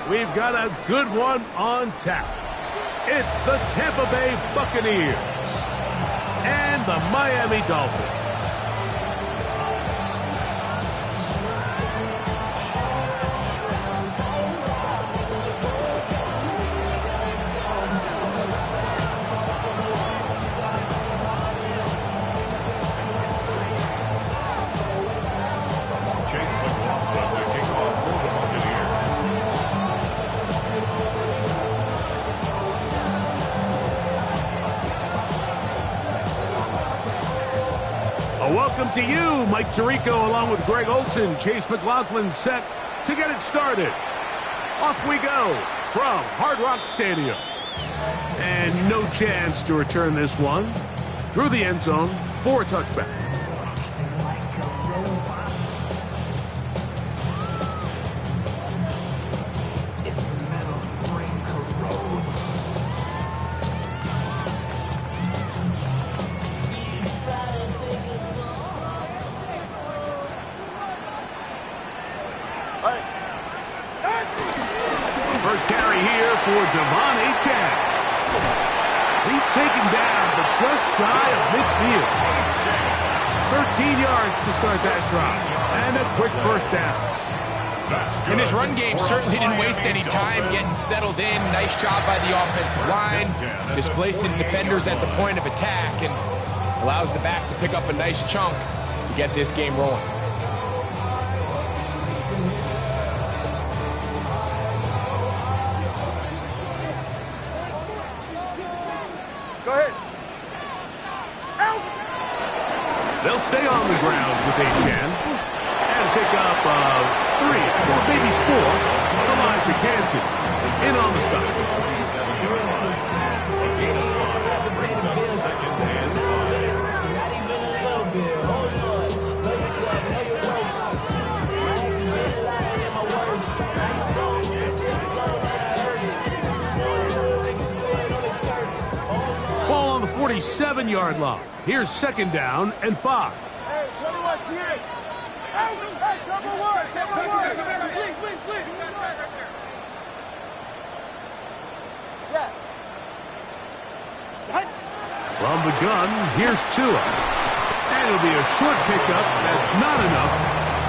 We've got a good one on tap. It's the Tampa Bay Buccaneers and the Miami Dolphins. Welcome to you, Mike Tirico, along with Greg Olson. Chase McLaughlin set to get it started. Off we go from Hard Rock Stadium. And no chance to return this one through the end zone for a touchback. First carry here for Devon Achane. He's taken down, but just shy of midfield. 13 yards to start that drive. And a quick first down. And his run game certainly didn't waste any time getting settled in. Nice job by the offensive line, displacing defenders at the point of attack, and allows the back to pick up a nice chunk to get this game rolling. Go ahead. They'll stay on the ground with Achane and pick up 3 or maybe 4 for Elijah Jansen in on the stop. Ball on the 47-yard line. Here's second down and 5. Hey, 21, T.A. Hey, number one. Please. Snap. From the gun, here's Tua. And it'll be a short pickup that's not enough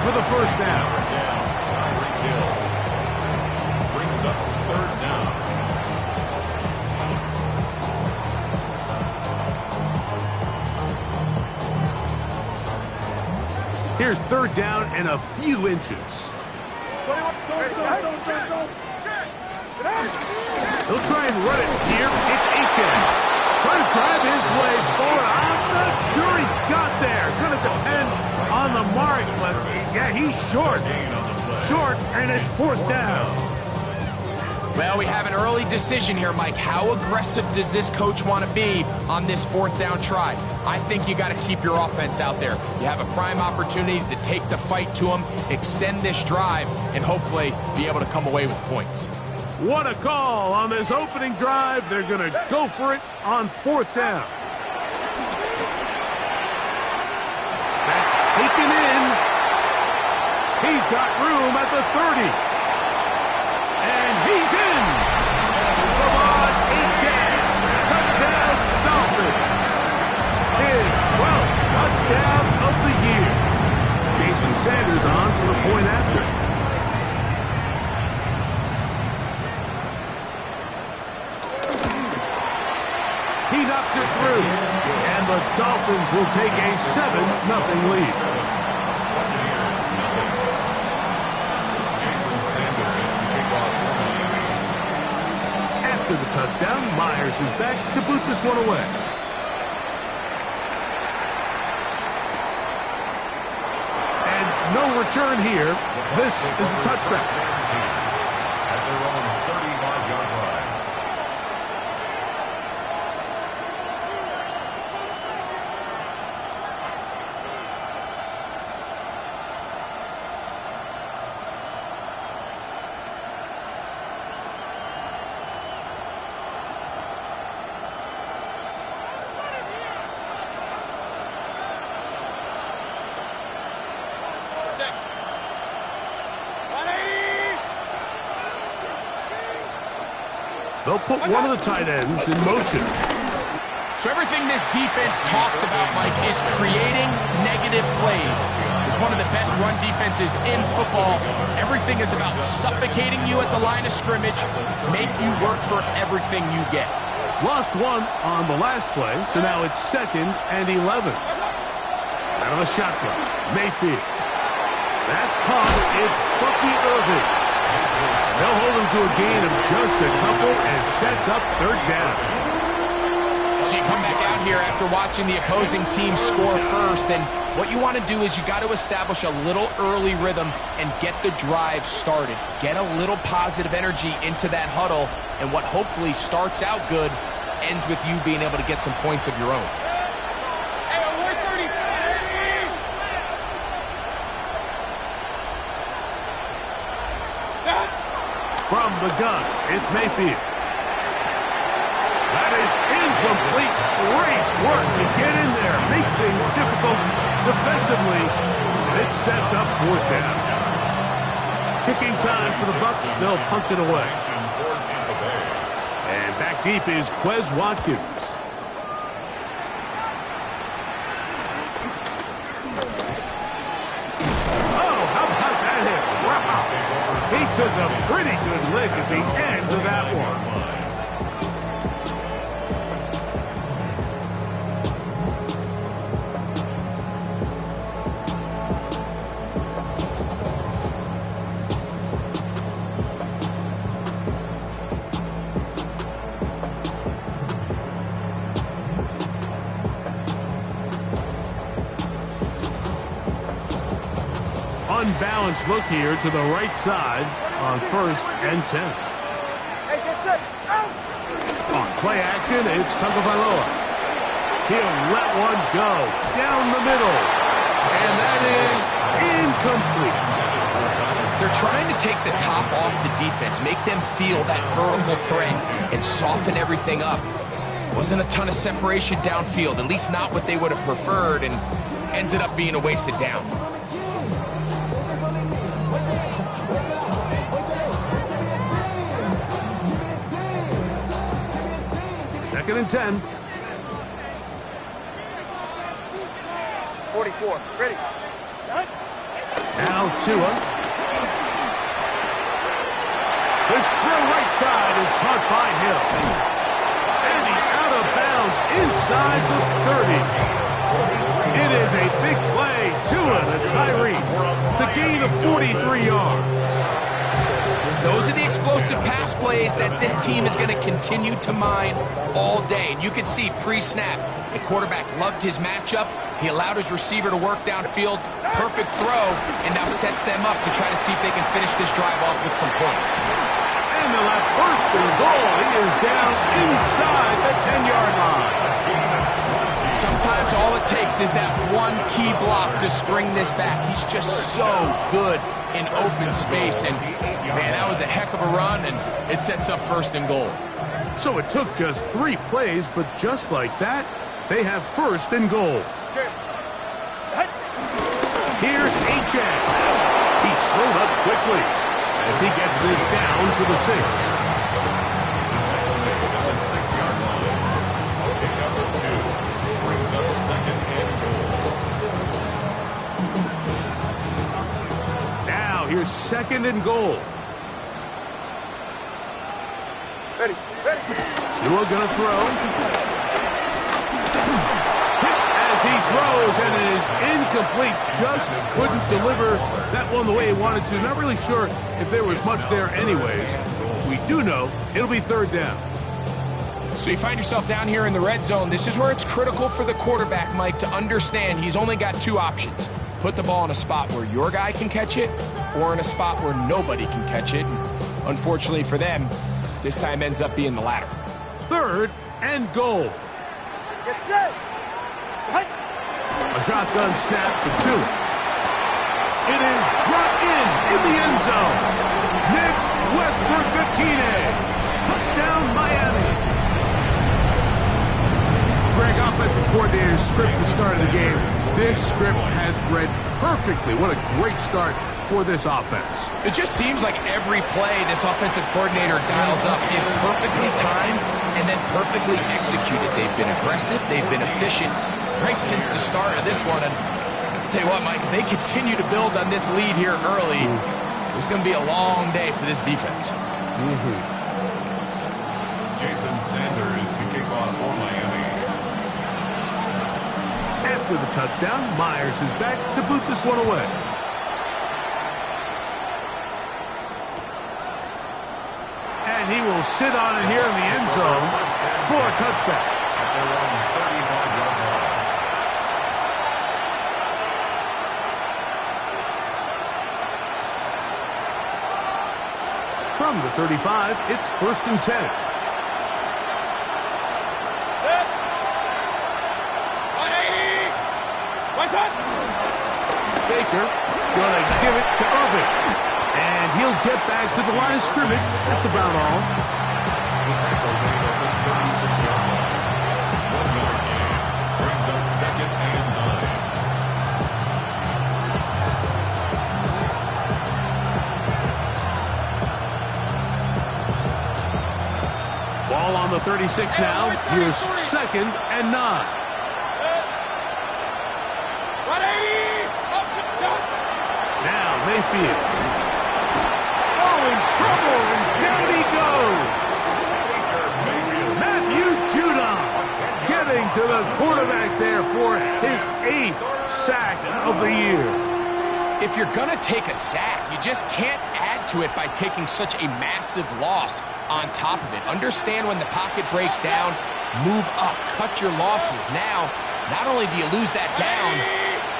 for the first down. Brings up third down. Here's third down and a few inches. He'll try and run it here. It's Achane. Trying to drive his way forward. I'm not sure he got there. Going to depend on the mark, but yeah, he's short. Short, and it's fourth down. Well, we have an early decision here, Mike. How aggressive does this coach want to be on this fourth down try? I think you got to keep your offense out there. You have a prime opportunity to take the fight to them, extend this drive, and hopefully be able to come away with points. What a call on this opening drive. They're going to go for it on fourth down. That's taken in. He's got room at the 30. And he's in. Come on, Achane. Touchdown, Dolphins. His 12th touchdown of the year. Jason Sanders on for the point after. He knocks it through. And the Dolphins will take a 7-0 lead. After the touchdown, Myers is back to boot this one away. And no return here. This is a touchback. At their own 35-yard line. They'll put one of the tight ends in motion. So everything this defense talks about, Mike, is creating negative plays. It's one of the best run defenses in football. Everything is about suffocating you at the line of scrimmage, make you work for everything you get. Lost one on the last play, so now it's 2nd and 11. Out of the shotgun, Mayfield. That's caught. It's Bucky Irving. They'll hold him to a gain of just a couple and sets up 3rd down. So you come back out here after watching the opposing team score first, and what you want to do is you got to establish a little early rhythm and get the drive started. Get a little positive energy into that huddle, and what hopefully starts out good ends with you being able to get some points of your own. From the gun, it's Mayfield. That is incomplete. Great work to get in there, make things difficult defensively, and it sets up 4th down. Kicking time for the Bucs. They'll punt it away. And back deep is Quez Watkins. Oh, how about that hit? Wow. He took a pretty good lick at the end of that one. Unbalanced look here to the right side on 1st and 10. Hey, get set. Out. On play action, it's Tagovailoa. He'll let one go down the middle. And that is incomplete. They're trying to take the top off the defense, make them feel that vertical threat, and soften everything up. Wasn't a ton of separation downfield, at least not what they would have preferred, and ends it up being a wasted down. 2nd and 10. 44. Ready. Now Tua. This throw right side is caught by Hill. And he's out of bounds inside the 30. It is a big play. Tua to Tyree to gain of 43 yards. Those are the explosive pass plays that this team is going to continue to mine all day. And you can see pre-snap, the quarterback loved his matchup. He allowed his receiver to work downfield. Perfect throw, and now sets them up to try to see if they can finish this drive off with some points. And they'll have 1st and goal. He is down inside the 10-yard line. Sometimes all it takes is that one key block to spring this back. He's just so good in open space, and man, that was a heck of a run, and it sets up 1st and goal. So it took just 3 plays, but just like that, they have 1st and goal. Here's H.X. He slowed up quickly as he gets this down to the 6. The 6-yard line. Pick number 2 brings up 2nd and goal. Now here's 2nd and goal. Ready. Ready. Tua gonna throw. As he throws, and it is incomplete. Just couldn't deliver that one the way he wanted to. Not really sure if there was much there anyways. We do know it'll be 3rd down. So you find yourself down here in the red zone. This is where it's critical for the quarterback, Mike, to understand he's only got 2 options. Put the ball in a spot where your guy can catch it, or in a spot where nobody can catch it. And unfortunately for them, this time ends up being the latter. 3rd and goal. Get set. A shotgun snap for Tua. It is brought in the end zone. Nick Westbrook-Akine. Touchdown, Miami. Greg, offensive coordinator's script at the start of the game. This script has read perfectly. What a great start for this offense. It just seems like every play this offensive coordinator dials up is perfectly timed and then perfectly executed. They've been aggressive. They've been efficient right since the start of this one. And I'll tell you what, Mike, if they continue to build on this lead here early, this is going to be a long day for this defense. Jason Sanders to kick off for Miami. After the touchdown, Myers is back to boot this one away. And he will sit on it here in the end zone for a touchback. At their own 35-yard line. From the 35, it's 1st and 10. Baker gonna give it to Irving. And he'll get back to the line of scrimmage. That's about all. The tackle made at the 36-yard line. 1 yard gain. Brings up 2nd and 9. Ball on the 36 now. Here's 2nd and 9. Now Mayfield. Oh, in trouble, and down he goes. Matthew Judon getting to the quarterback there for his 8th sack of the year. If you're going to take a sack, you just can't add to it by taking such a massive loss on top of it. Understand when the pocket breaks down, move up, cut your losses. Now, not only do you lose that down,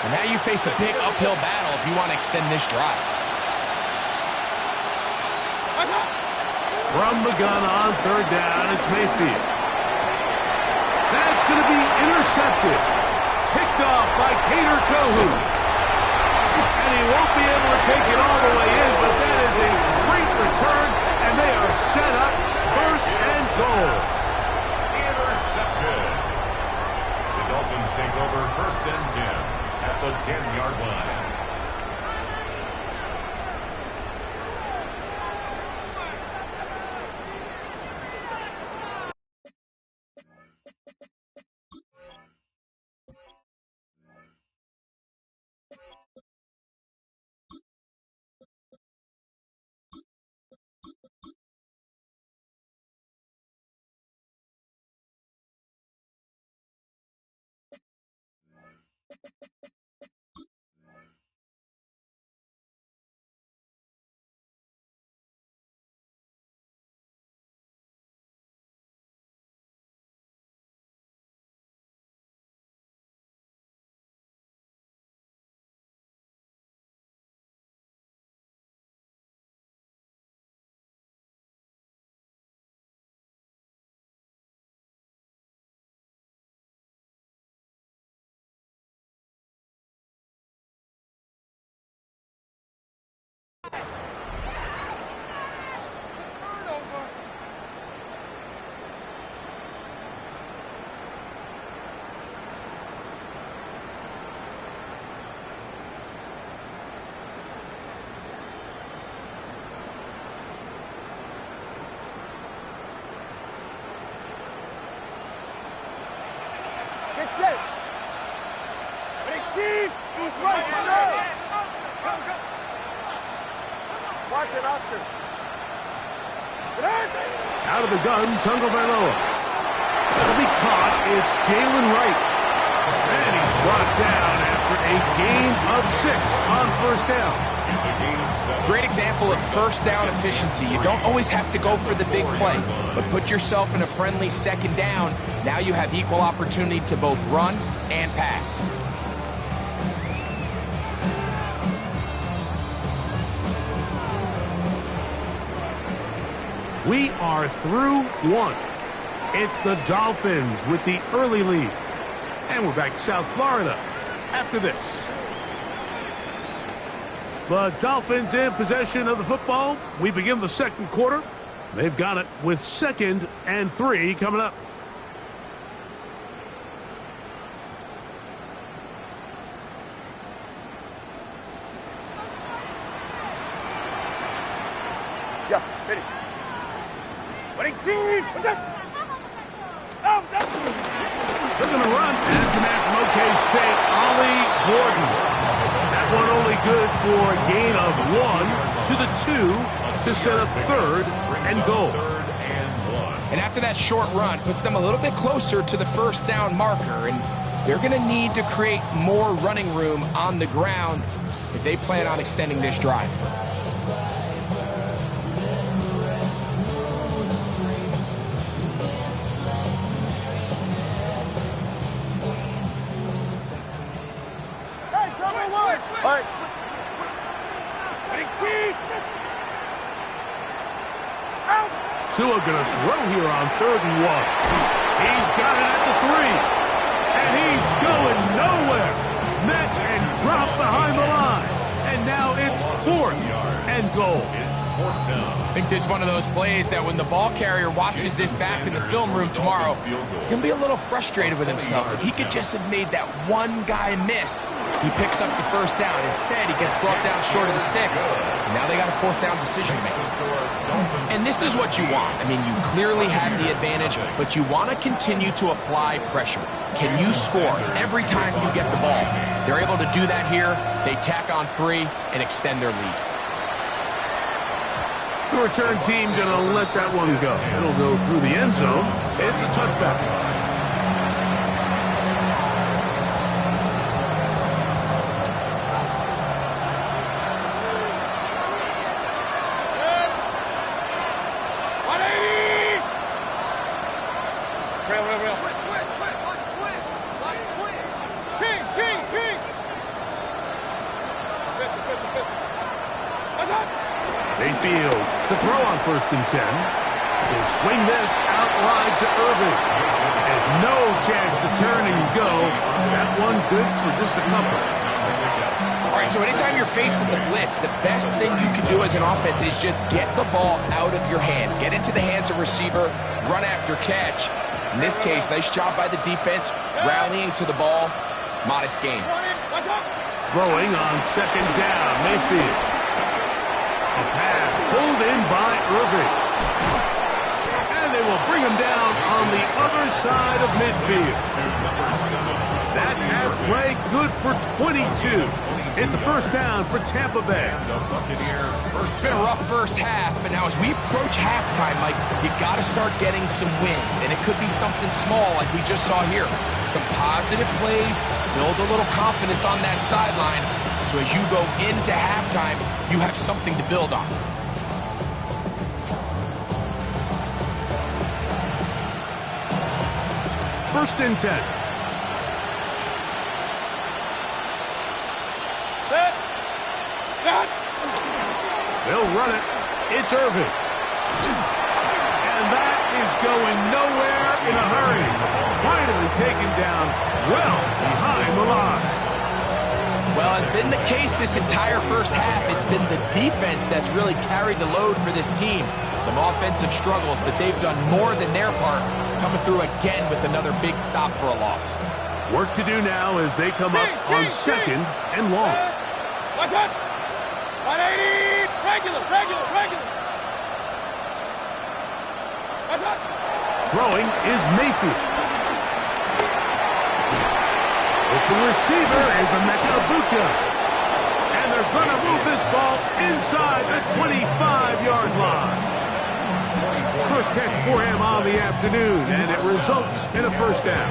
but now you face a big uphill battle if you want to extend this drive. From the gun on 3rd down, it's Mayfield. That's going to be intercepted. Picked off by Cater Kohu. And he won't be able to take it all the way in, but that is a great return, and they are set up 1st and goal. Intercepted. The Dolphins take over 1st and 10 at the 10-yard line. Get set. Ready, team. He's right. Go. Watch it, Oscar. Out of the gun, Tagovailoa. That'll be caught. It's Jalen Wright. And he's brought down after a gain of 6 on 1st down. It's a gain of 7. Great example of 1st down efficiency. You don't always have to go for the big play, but put yourself in a friendly 2nd down. Now you have equal opportunity to both run and pass. We are through 1. It's the Dolphins with the early lead. And we're back to South Florida after this. The Dolphins in possession of the football. We begin the 2nd quarter. They've got it with 2nd and 3 coming up. They're going to run. That's the man from OK State, Ollie Gordon. That one only good for a gain of 1 to the 2 to set up 3rd and goal. And after that short run, puts them a little bit closer to the first down marker, and they're going to need to create more running room on the ground if they plan on extending this drive. Tua going to throw here on 3rd and 1. He's got it at the 3. And he's going nowhere. Met and dropped behind the line. And now it's 4th and goal. I think this is one of those plays that when the ball carrier watches this back in the film room tomorrow, he's going to be a little frustrated with himself. If he could just have made that one guy miss, he picks up the first down. Instead, he gets brought down short of the sticks. And now they got a 4th down decision to make. And this is what you want. I mean, you clearly have the advantage, but you want to continue to apply pressure. Can you score every time you get the ball? They're able to do that here. They tack on 3 and extend their lead. The return team going to let that one go. It'll go through the end zone. It's a touchback. Mayfield to throw on 1st and 10. He'll swing this out wide to Irving. And no chance to turn and go. That one good for just a couple. All right, so anytime you're facing the blitz, the best thing you can do as an offense is just get the ball out of your hand. Get into the hands of receiver, run after catch. In this case, nice job by the defense, rallying to the ball. Modest gain. Throwing on 2nd down, Mayfield. A pass pulled in by Irving. And they will bring him down on the other side of midfield. That has play good for 22. It's a 1st down for Tampa Bay. It's been a rough first half, but now as we approach halftime, Mike, you got to start getting some wins. And it could be something small like we just saw here. Some positive plays, build a little confidence on that sideline. So as you go into halftime, you have something to build on. First and 10. They'll run it. It's Irving. And that is going nowhere in a hurry. Finally taken down well behind the line. Well, as been the case this entire first half, it's been the defense that's really carried the load for this team. Some offensive struggles, but they've done more than their part, coming through again with another big stop for a loss. Work to do now as they come up on 2nd and long. What's that? 180! Regular! What's that? Throwing is Mayfield. Open receiver is Emeka Egbuka. And they're going to move this ball inside the 25-yard line. First catch for him on the afternoon, and it results in a 1st down.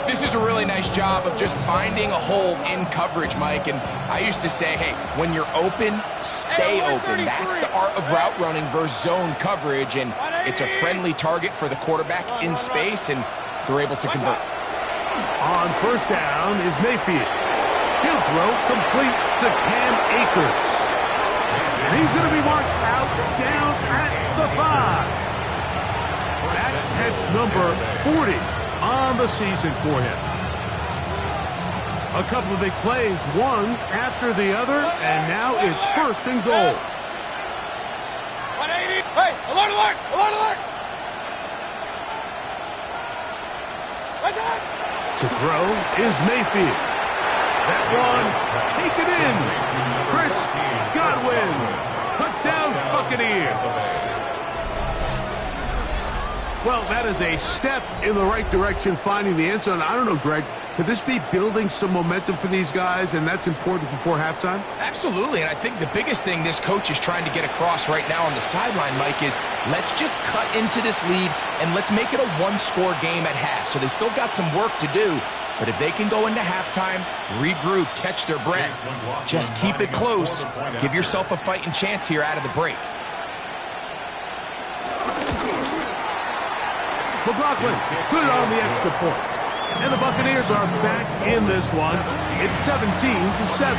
This is a really nice job of just finding a hole in coverage, Mike. And I used to say, hey, when you're open, stay open. That's the art of route running versus zone coverage. And it's a friendly target for the quarterback in space, and they're able to convert. On 1st down is Mayfield. He'll throw complete to Cam Akers. And he's going to be marked out down at the 5. That's number 40 on the season for him. A couple of big plays, one after the other, and now it's 1st and goal. 180! Hey, alert, alert! Alert, alert! What's that? To throw is Mayfield. That one taken in. Chris Godwin. Touchdown Buccaneers. Well, that is a step in the right direction, finding the end zone. I don't know, Greg, could this be building some momentum for these guys, and that's important before halftime? Absolutely, and I think the biggest thing this coach is trying to get across right now on the sideline, Mike, is let's just cut into this lead and let's make it a one-score game at half. So they still got some work to do, but if they can go into halftime, regroup, catch their breath, just keep it close, give yourself a fighting chance here out of the break. McLaughlin put it on the extra point. And the Buccaneers are back in this one. It's 17-7.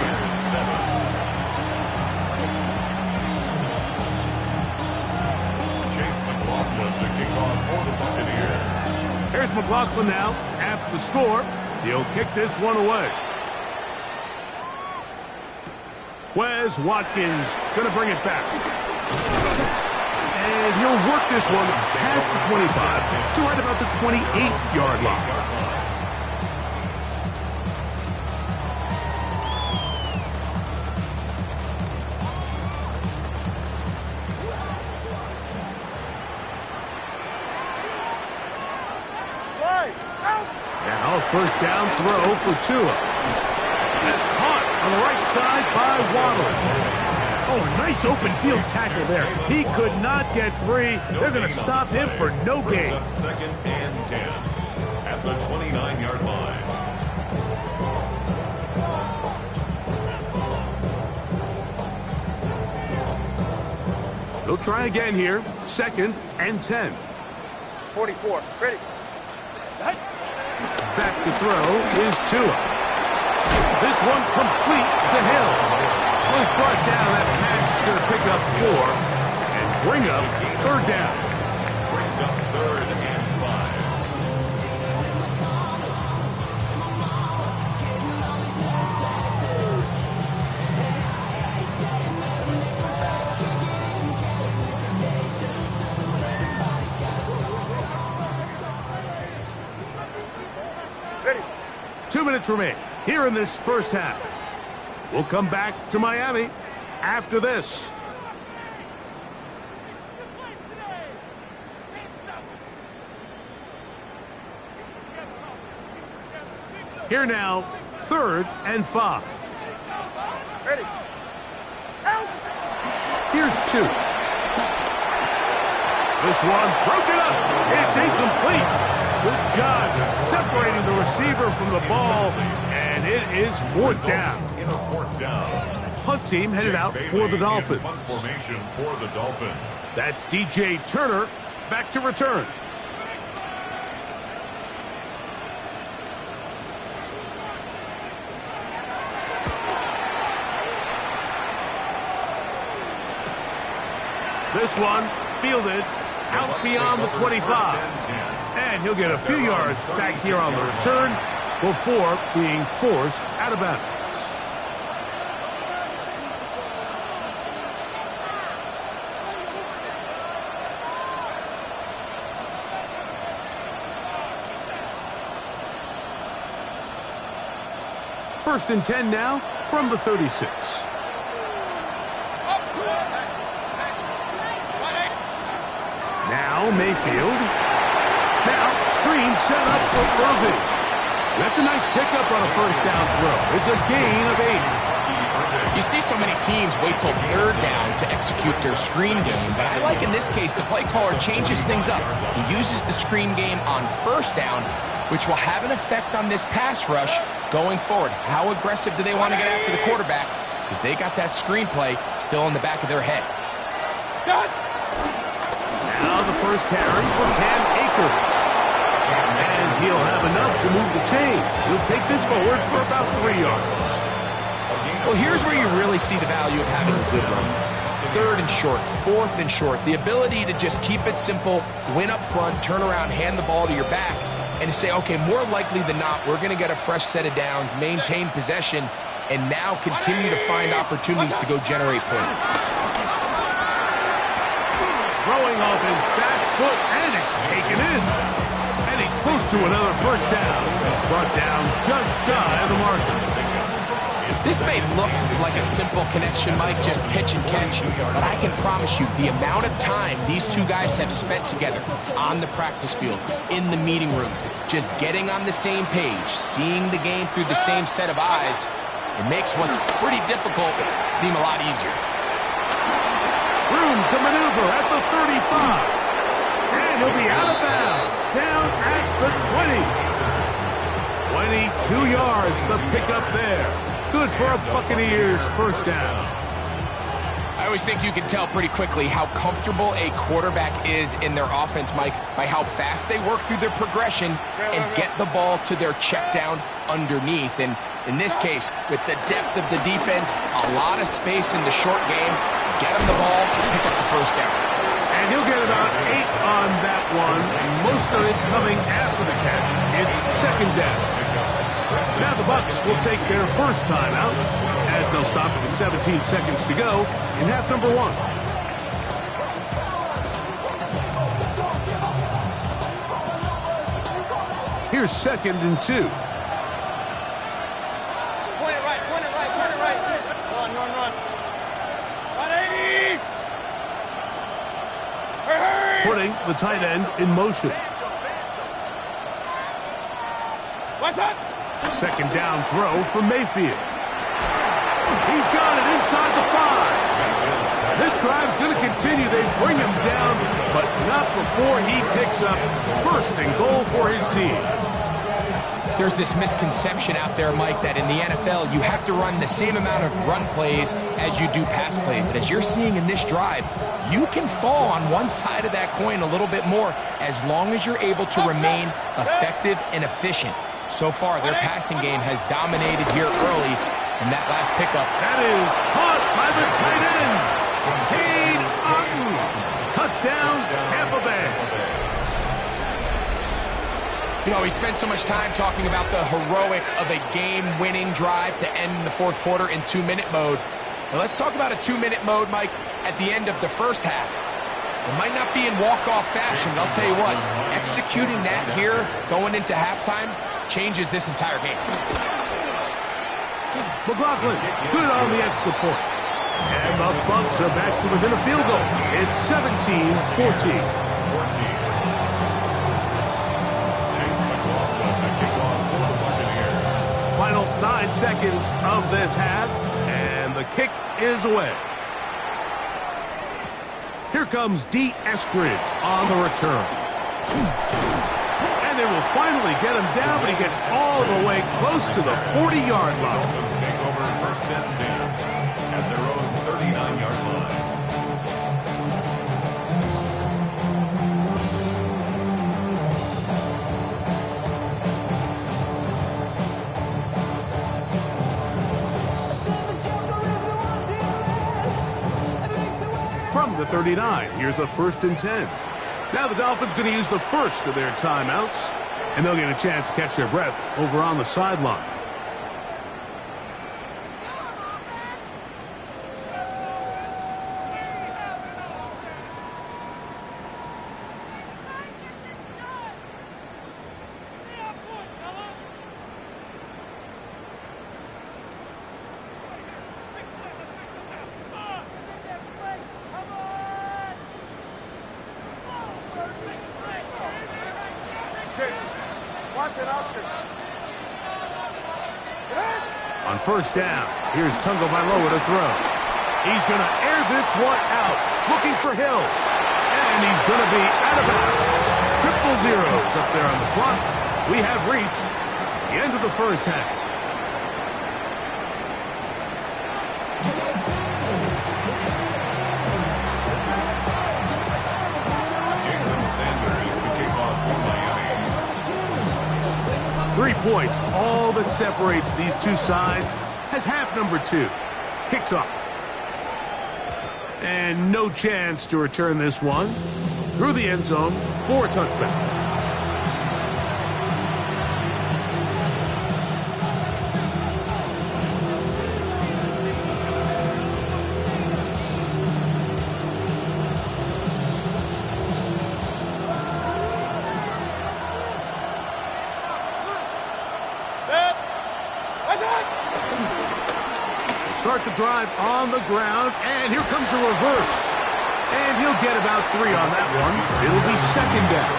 Here's McLaughlin now. After the score, he'll kick this one away. Wes Watkins going to bring it back. And he'll work this one past the 25 to right about the 28-yard line. Now, first down throw for Tua. That's caught on the right side by Waddle. Oh, a nice open field tackle there. He could not get free. They're going to stop him for no gain. Second and 10 at the 29-yard line. They'll try again here. Second and 10. 44. Ready. Back to throw is Tua. This one complete to Hill. Was brought down. That pass is going to pick up 4 and bring up third down. Brings up third and 5. Ready. 2 minutes remain here in this first half. We'll come back to Miami after this. Here now, 3rd and 5. Ready. Out. Here's 2. This one broken up. It's incomplete. Good job separating the receiver from the ball, and it is 4th down. In a 4th down. Punt team headed out for the Dolphins. Punt formation for the Dolphins. That's DJ Turner back to return. This one fielded out beyond the 25. And he'll get a few yards back here on the return before being forced out of bounds. First and 10 now from the 36. Now Mayfield. Now screen set up for Irving. That's a nice pickup on a first down throw. It's a gain of 8. You see so many teams wait till 3rd down to execute their screen game, but I like in this case the play caller changes things up. He uses the screen game on 1st down, which will have an effect on this pass rush going forward. How aggressive do they want to get after the quarterback? Because they got that screen play still in the back of their head. Now the first carry for Cam Akers. And he'll have enough to move the chains. He'll take this forward for about 3 yards. Well, here's where you really see the value of having a good run. 3rd and short, 4th and short. The ability to just keep it simple, win up front, turn around, hand the ball to your back, and to say, okay, more likely than not, we're going to get a fresh set of downs, maintain possession, and now continue to find opportunities to go generate points. Throwing off his back foot, and it's taken in. And he's close to another first down. He's brought down just shy of the marker. This may look like a simple connection, Mike, just pitch and catch, but I can promise you the amount of time these two guys have spent together on the practice field, in the meeting rooms, just getting on the same page, seeing the game through the same set of eyes, it makes what's pretty difficult seem a lot easier. Room to maneuver at the 35. And he'll be out of bounds, down at the 20. 22 yards, the pickup there. Good for a Buccaneers first down. I always think you can tell pretty quickly how comfortable a quarterback is in their offense, Mike, by how fast they work through their progression and get the ball to their check down underneath. And in this case, with the depth of the defense, a lot of space in the short game, get him the ball, pick up the first down. And he'll get about 8 on that one, most of it coming after the catch. It's second down. Now the Bucs will take their first timeout as they'll stop with 17 seconds to go in half number 1. Here's second and 2. Point it right, point it right, point it right. Run, run, run. 180! Hurry! Putting the tight end in motion. What's up? Second down throw for Mayfield. He's got it inside the 5. This drive's going to continue. They bring him down, but not before he picks up first and goal for his team. There's this misconception out there, Mike, that in the NFL, you have to run the same amount of run plays as you do pass plays. And as you're seeing in this drive, you can fall on one side of that coin a little bit more as long as you're able to remain effective and efficient. So far, their passing game has dominated here early, and that last pickup. That is caught by the tight end. Cade Otton. Touchdown, Tampa Bay. You know, we spent so much time talking about the heroics of a game-winning drive to end the fourth quarter in 2-minute mode. Now let's talk about a 2-minute mode, Mike, at the end of the first half. It might not be in walk-off fashion, but I'll tell you what, executing that here, going into halftime, changes this entire game. McLaughlin, good on the extra point. And the Bucs are back to within a field goal. It's 17-14. Final 9 seconds of this half, and the kick is away. Here comes D. Eskridge on the return. And they will finally get him down, but he gets all the way close to the 40-yard line. Dolphins take over first and 10 at their own 39-yard line. From the 39, here's a first and 10. Now the Dolphins going to use the first of their timeouts, and they'll get a chance to catch their breath over on the sideline. On first down, here's Tagovailoa to throw. He's going to air this one out, looking for Hill. And he's going to be out of bounds. Triple zeros up there on the clock. We have reached the end of the first half. Jason Sanders to kick off for Miami. 3 points, all that separates these two sides, as half number 2 kicks off. And no chance to return this one through the end zone for a touchback. start the drive on the ground, and here comes a reverse. And he'll get about 3 on that one. It'll be second down.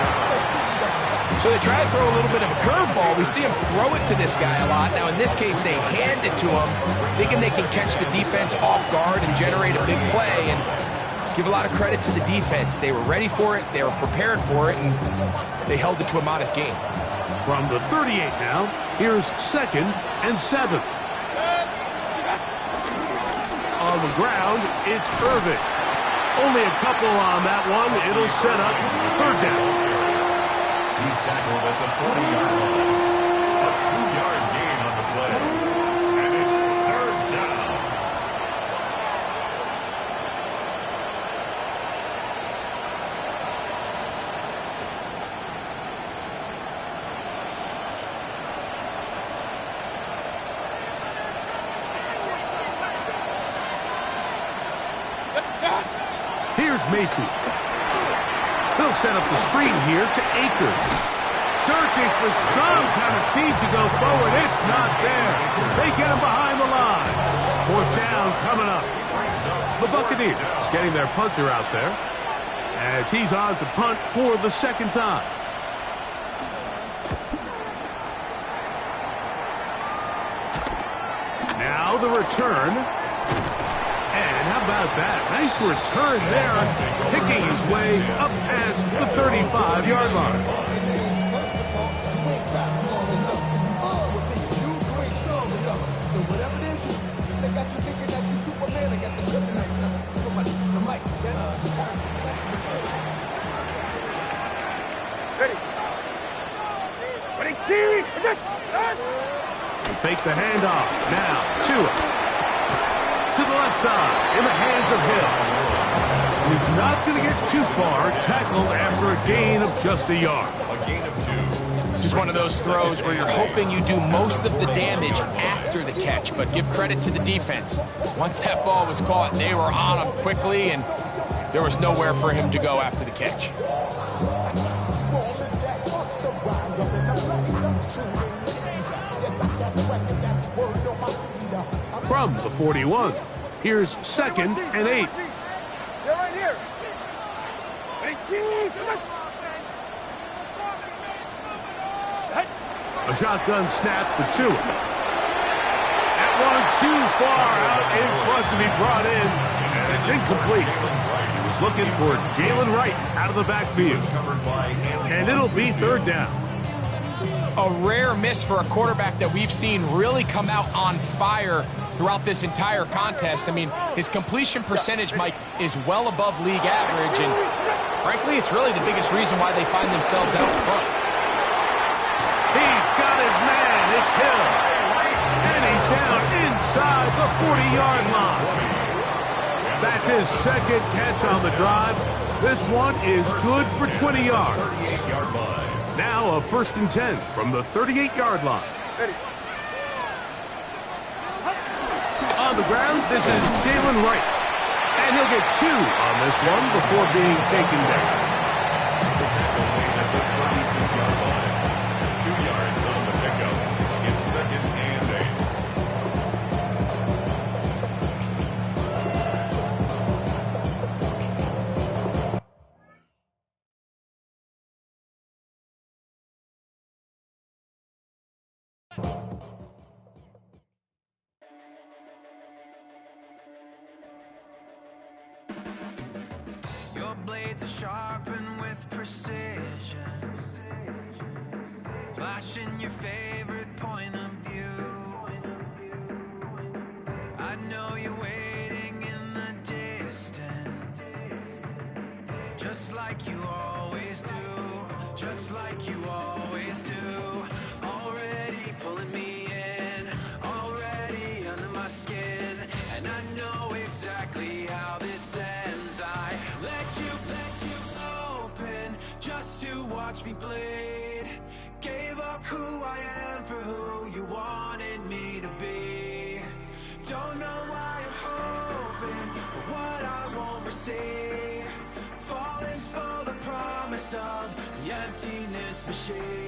So they try to throw a little bit of a curveball. We see him throw it to this guy a lot. Now, in this case, they hand it to him, thinking they can catch the defense off guard and generate a big play. And let's give a lot of credit to the defense. They were ready for it, they were prepared for it, and they held it to a modest gain. From the 38 now, here's 2nd and 7. On the ground, it's Irvin. Only a couple on that one. It'll set up 3rd down. He's tackled at the 40-yard line. A 2-yard gain on the play. And it's 3rd down. Here's Mayfield. He'll set up the screen here to Akers. Searching for some kind of seed to go forward. It's not there. They get him behind the line. 4th down coming up. The Buccaneers getting their punter out there as he's on to punt for the 2nd time. Now the return. And how about that? Nice return there, picking his way up past the 35-yard line. Fake the handoff. Now to the left side, in the hands of Hill. He's not going to get too far, tackled after a gain of just a yard. A gain of 2. This is one of those throws where you're hoping you do most of the damage after the catch, but give credit to the defense. Once that ball was caught, they were on him quickly, and there was nowhere for him to go after the catch. From the 41, here's 2nd and 8. They're right here. A shotgun snap for Tua. That one too far out in front to be brought in. It's incomplete. He was looking for Jalen Wright out of the backfield. And it'll be 3rd down. A rare miss for a quarterback that we've seen really come out on fire throughout this entire contest. I mean, his completion percentage, Mike, is well above league average, and frankly, it's really the biggest reason why they find themselves out front. He's got his man. It's Hill. And he's down inside the 40-yard line. That's his 2nd catch on the drive. This one is good for 20 yards. Now a 1st and 10 from the 38-yard line. On the ground, this is Jalen Wright. And he'll get 2 on this one before being taken down. The tackle made at the 36-yard line. 2 yards on the pickup. It's 2nd and 8. Your blades are sharpened with precision, flashing your favorite point of view. I know you're waiting in the distance, just like you always do, just like you always do. Already pulling me in, already under my skin, and I know exactly how this ends. I let you open just to watch me bleed. Gave up who I am for who you wanted me to be. Don't know why I'm hoping for what I won't receive. Falling for the promise of the emptiness machine.